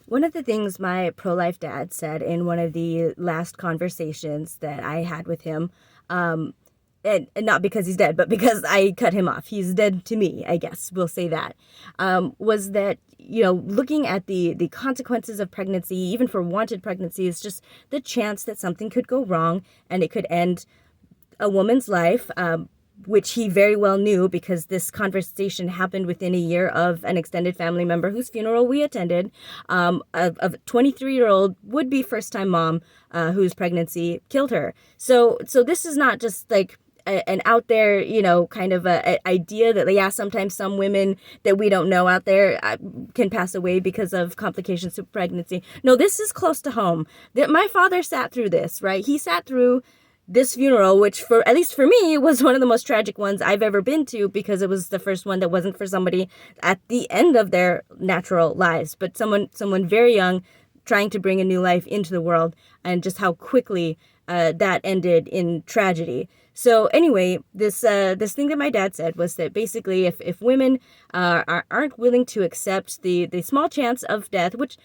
One of the things my pro-life dad said in one of the last conversations that I had with him, and not because he's dead, but because I cut him off. He's dead to me, I guess. We'll say that. Was that, looking at the consequences of pregnancy, even for wanted pregnancy, is just the chance that something could go wrong and it could end a woman's life, which he very well knew because this conversation happened within a year of an extended family member whose funeral we attended, of a 23-year-old would-be first-time mom whose pregnancy killed her. So this is not just like an out there, kind of a idea that, yeah, sometimes some women that we don't know out there can pass away because of complications to pregnancy. No, this is close to home. That my father sat through this, right? He sat through this funeral, which at least for me, was one of the most tragic ones I've ever been to because it was the first one that wasn't for somebody at the end of their natural lives, but someone very young trying to bring a new life into the world, and just how quickly that ended in tragedy. So anyway, this thing that my dad said was that basically if women aren't willing to accept the small chance of death, which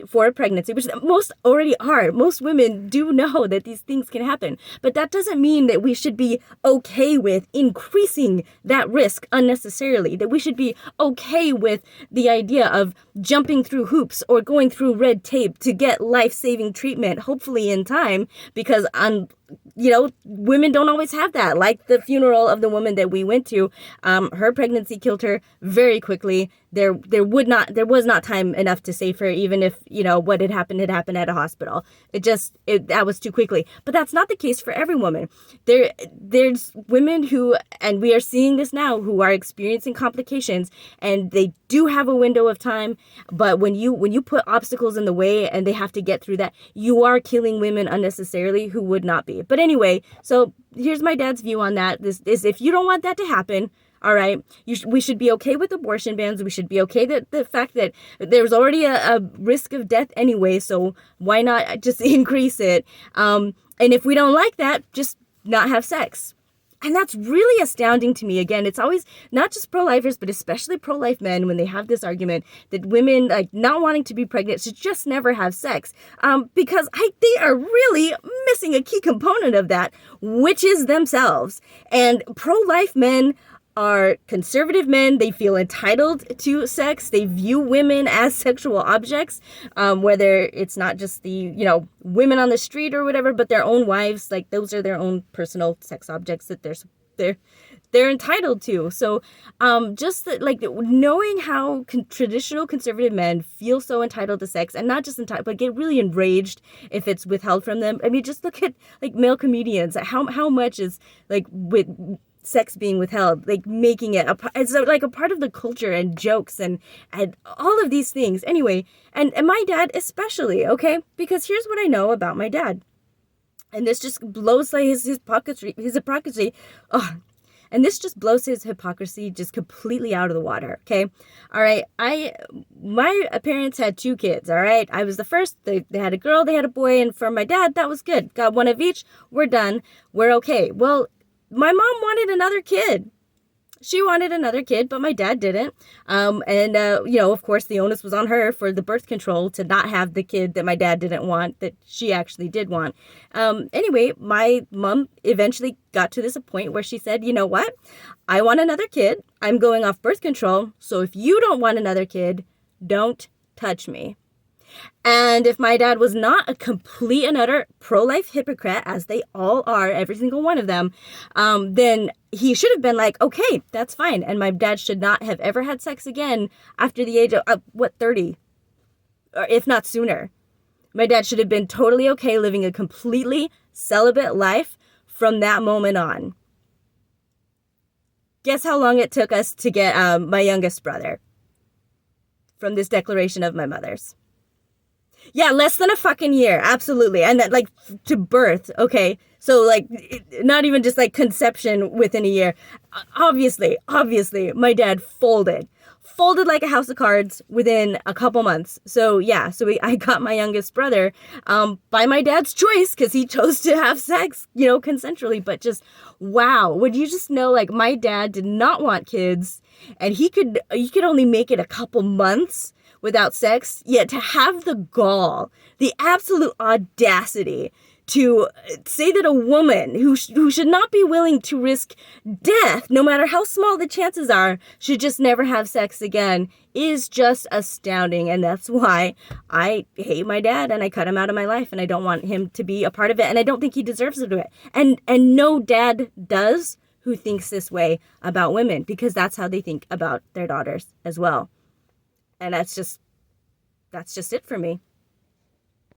for a pregnancy, which most already are. Most women do know that these things can happen. But that doesn't mean that we should be okay with increasing that risk unnecessarily, that we should be okay with the idea of jumping through hoops or going through red tape to get life-saving treatment, hopefully in time, because women don't always have that. Like the funeral of the woman that we went to, her pregnancy killed her very quickly. There was not time enough to save her, even if, what had happened at a hospital. That was too quickly. But that's not the case for every woman. There's women who, and we are seeing this now, who are experiencing complications, and they do have a window of time. But when you put obstacles in the way and they have to get through that, you are killing women unnecessarily who would not be. But anyway, so here's my dad's view on that. This is, if you don't want that to happen, all right, we should be okay with abortion bans. We should be okay that the fact that there's already a risk of death anyway, so why not just increase it? And if we don't like that, just not have sex. And that's really astounding to me. Again, it's always not just pro-lifers, but especially pro-life men when they have this argument that women, like, not wanting to be pregnant should just never have sex. Because they are really missing a key component of that, which is themselves. And pro-life men are conservative men. They feel entitled to sex. They view women as sexual objects, whether it's not just the, women on the street or whatever, but their own wives. Like, those are their own personal sex objects that they're entitled to. So just like knowing how traditional conservative men feel so entitled to sex, and not just entitled, but get really enraged if it's withheld from them. I mean, just look at like male comedians. How much is like with sex being withheld, like making it it's like a part of the culture and jokes and all of these things. Anyway, and my dad especially, okay? Because here's what I know about my dad. And this just blows like his hypocrisy. Oh, and this just blows his hypocrisy just completely out of the water, okay? All right, my parents had 2 kids, all right? I was the first. They had a girl, they had a boy, and for my dad, that was good. Got one of each, we're done, we're okay. Well, my mom wanted another kid. She wanted another kid, but my dad didn't. Of course, the onus was on her for the birth control to not have the kid that my dad didn't want, that she actually did want. Anyway, my mom eventually got to this point where she said, you know what? I want another kid. I'm going off birth control. So if you don't want another kid, don't touch me. And if my dad was not a complete and utter pro-life hypocrite, as they all are, every single one of them, then he should have been like, okay, that's fine. And my dad should not have ever had sex again after the age of, 30? Or if not sooner. My dad should have been totally okay living a completely celibate life from that moment on. Guess how long it took us to get my youngest brother from this declaration of my mother's? Yeah, less than a fucking year. Absolutely. And that, like, to birth. Okay. So, like, not even just like conception within a year. Obviously, my dad folded like a house of cards within a couple months. So yeah, I got my youngest brother by my dad's choice, because he chose to have sex, consensually. But just, wow, would you just know, like, my dad did not want kids, and he could only make it a couple months without sex, yet to have the gall, the absolute audacity to say that a woman who should not be willing to risk death, no matter how small the chances are, should just never have sex again is just astounding. And that's why I hate my dad and I cut him out of my life and I don't want him to be a part of it. And I don't think he deserves to do it. And no dad does who thinks this way about women, because that's how they think about their daughters as well. And that's just it for me.